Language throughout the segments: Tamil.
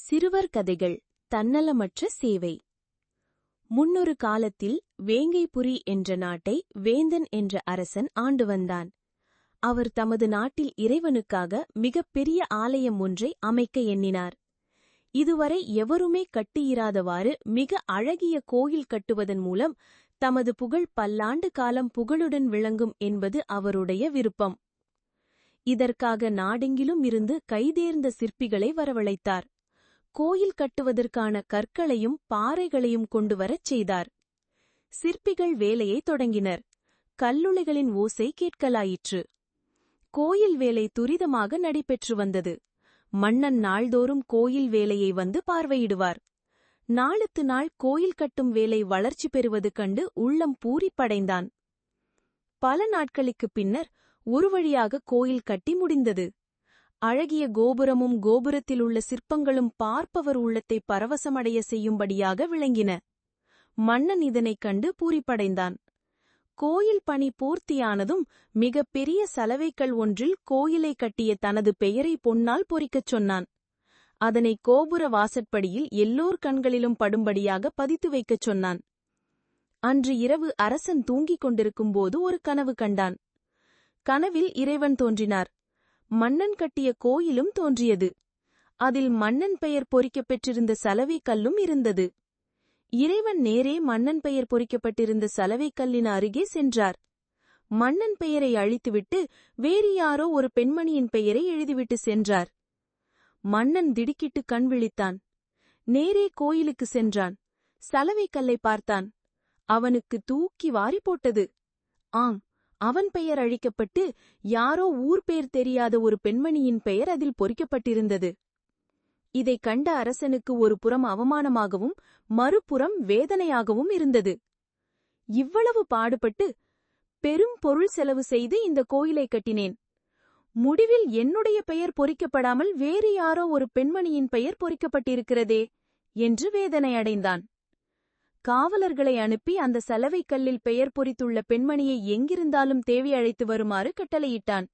சிறுவர் கதைகள் தன்னலமற்ற சேவை. முன்னொரு காலத்தில் வேங்கைபுரி என்ற நாட்டை வேந்தன் என்ற அரசன் ஆண்டு வந்தான். அவர் தமது நாட்டில் இறைவனுக்காக மிகப்பெரிய ஆலயம் ஒன்றை அமைக்க எண்ணினார். இதுவரை எவருமே கட்டியிராதவாறு மிக அழகிய கோயில் கட்டுவதன் மூலம் தமது புகழ் பல்லாண்டு காலம் புகழுடன் விளங்கும் என்பது அவருடைய விருப்பம். இதற்காக நாடெங்கிலும் இருந்து கைதேர்ந்த சிற்பிகளை வரவழைத்தார். கோயில் கட்டுவதற்கான கற்களையும் பாறைகளையும் கொண்டுவரச் செய்தார். சிற்பிகள் வேலையை தொடங்கினர். கல்லுளைகளின் ஓசை கேட்கலாயிற்று. கோயில் வேலை துரிதமாக நடைபெற்று வந்தது. மன்னன் நாள்தோறும் கோயில் வேலையை வந்து பார்வையிடுவார். நாளுக்கு நாள் கோயில் கட்டும் வேலை வளர்ச்சி பெறுவது கண்டு உள்ளம் பூரிப்படைந்தான். பல நாட்களுக்குப் பின்னர் ஒரு வழியாக கோயில் கட்டி முடிந்தது. அழகிய கோபுரமும் கோபுரத்தில் உள்ள சிற்பங்களும் பார்ப்பவர் உள்ளத்தை பரவசமடைய செய்யும்படியாக விளங்கின. மன்னன் இதனைக் கண்டு பூரிப்படைந்தான். கோயில் பணி பூர்த்தியானதும் மிக பெரிய சலவைக்கல் ஒன்றில் கோயிலை கட்டிய தனது பெயரை பொன்னால் பொறிக்கச் சொன்னான். அதனை கோபுர வாசற்படியில் எல்லோர் கண்களிலும் படும்படியாக பதித்து வைக்கச் சொன்னான். அன்று இரவு அரசன் தூங்கிக் கொண்டிருக்கும்போது ஒரு கனவு கண்டான். கனவில் இறைவன் தோன்றினார். மன்னன் கட்டிய கோயிலும் தோன்றியது. அதில் மன்னன் பெயர் பொறிக்கப்பெற்றிருந்த சலவை கல்லும் இருந்தது. இறைவன் நேரே மன்னன் பெயர் பொறிக்கப்பட்டிருந்த சலவை கல்லின் அருகே சென்றார். மன்னன் பெயரை அழித்துவிட்டு வேறு யாரோ ஒரு பெண்மணியின் பெயரை எழுதிவிட்டு சென்றார். மன்னன் திடுக்கிட்டு கண் விழித்தான். நேரே கோயிலுக்கு சென்றான். சலவை கல்லை பார்த்தான். அவனுக்கு தூக்கி வாரி போட்டது. ஆம், அவன் பெயர் அழிக்கப்பட்டு யாரோ ஊர் பேர் தெரியாத ஒரு பெண்மணியின் பெயர் அதில் பொறிக்கப்பட்டிருந்தது. இதைக் கண்ட அரசனுக்கு ஒரு புறம் அவமானமாகவும் மறுபுறம் வேதனையாகவும் இருந்தது. இவ்வளவு பாடுபட்டு பெரும் பொருள் செலவு செய்து இந்த கோயிலை கட்டினேன். முடிவில் என்னுடைய பெயர் பொறிக்கப்படாமல் வேறு யாரோ ஒரு பெண்மணியின் பெயர் பொறிக்கப்பட்டிருக்கிறதே என்று வேதனை அடைந்தான். காவலர்களை அனுப்பி அந்த சலவை கல்லில் பெயர் பொறித்துள்ள பெண்மணியை எங்கிருந்தாலும் தேவி அழைத்து வருமாறு கட்டளையிட்டான்.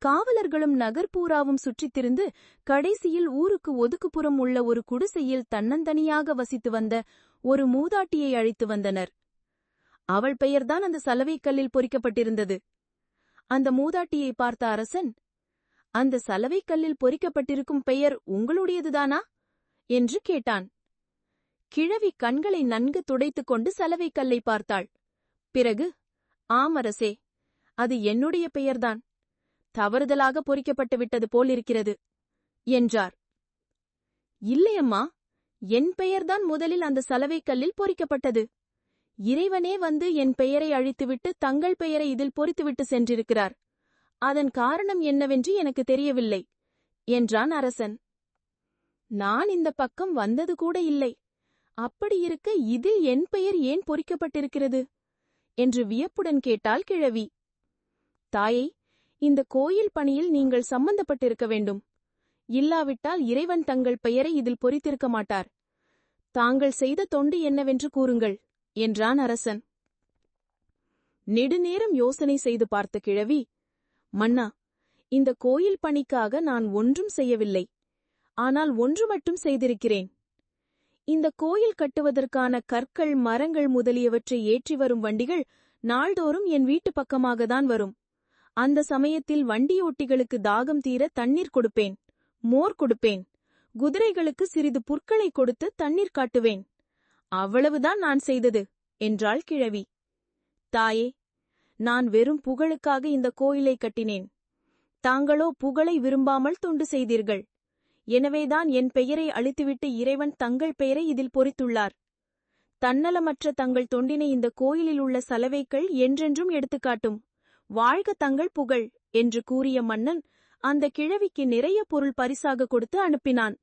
காவலர்களும் நகர்பூராவும் சுற்றித்திருந்து கடைசியில் ஊருக்கு ஒதுக்குப்புறம் உள்ள ஒரு குடிசையில் தன்னந்தனியாக வசித்து வந்த ஒரு மூதாட்டியை அழைத்து வந்தனர். அவள் பெயர்தான் அந்த சலவை கல்லில் பொறிக்கப்பட்டிருந்தது. அந்த மூதாட்டியை பார்த்த அரசன், அந்த சலவை கல்லில் பொறிக்கப்பட்டிருக்கும் பெயர் உங்களுடையதுதானா என்று கேட்டான். கிழவி கண்களை நன்கு துடைத்துக் கொண்டு சலவை கல்லை பார்த்தாள். பிறகு, ஆம் அரசே, அது என்னுடைய பெயர்தான். தவறுதலாக பொறிக்கப்பட்டு விட்டது போலிருக்கிறது என்றார். இல்லையம்மா, என் பெயர்தான் முதலில் அந்த சலவை கல்லில் பொறிக்கப்பட்டது. இறைவனே வந்து என் பெயரை அழித்துவிட்டு தங்கள் பெயரை இதில் பொறித்துவிட்டு சென்றிருக்கிறார். அதன் காரணம் என்னவென்று எனக்கு தெரியவில்லை என்றான் அரசன். நான் இந்த பக்கம் வந்தது கூட இல்லை. அப்படியிருக்க இதில் என் பெயர் ஏன் பொறிக்கப்பட்டிருக்கிறது என்று வியப்புடன் கேட்டாள் கிழவி. தாயை, இந்த கோயில் பணியில் நீங்கள் சம்பந்தப்பட்டிருக்க வேண்டும். இல்லாவிட்டால் இறைவன் தங்கள் பெயரை இதில் பொறித்திருக்க மாட்டார். தாங்கள் செய்த தொண்டு என்னவென்று கூறுங்கள் என்றான் அரசன். நெடுநேரம் யோசனை செய்து பார்த்த கிழவி, மன்னா, இந்த கோயில் பணிக்காக நான் ஒன்றும் செய்யவில்லை. ஆனால் ஒன்று மட்டும் செய்திருக்கிறேன். இந்த கோயில் கட்டுவதற்கான கற்கள், மரங்கள் முதலியவற்றை ஏற்றி வரும் வண்டிகள் நாள்தோறும் என் வீட்டு பக்கமாகத்தான் வரும். அந்த சமயத்தில் வண்டியோட்டிகளுக்கு தாகம் தீர தண்ணீர் கொடுப்பேன், மோர் கொடுப்பேன். குதிரைகளுக்கு சிறிது புற்களை கொடுத்து தண்ணீர் காட்டுவேன். அவ்வளவுதான் நான் செய்தது என்றாள் கிழவி. தாயே, நான் வெறும் புகழுக்காக இந்த கோயிலை கட்டினேன். தாங்களோ புகழை விரும்பாமல் தொண்டு செய்தீர்கள். எனவேதான் என் பெயரை அழித்துவிட்டு இறைவன் தங்கள் பெயரை இதில் பொறித்துள்ளார். தன்னலமற்ற தங்கள் தொண்டினை இந்த கோயிலில் உள்ள சலவைகள் என்றென்றும் எடுத்துக்காட்டும். வாழ்க தங்கள் புகழ் என்று கூறிய மன்னன் அந்த கிழவிக்கு நிறைய பொருள் பரிசாக கொடுத்து அனுப்பினான்.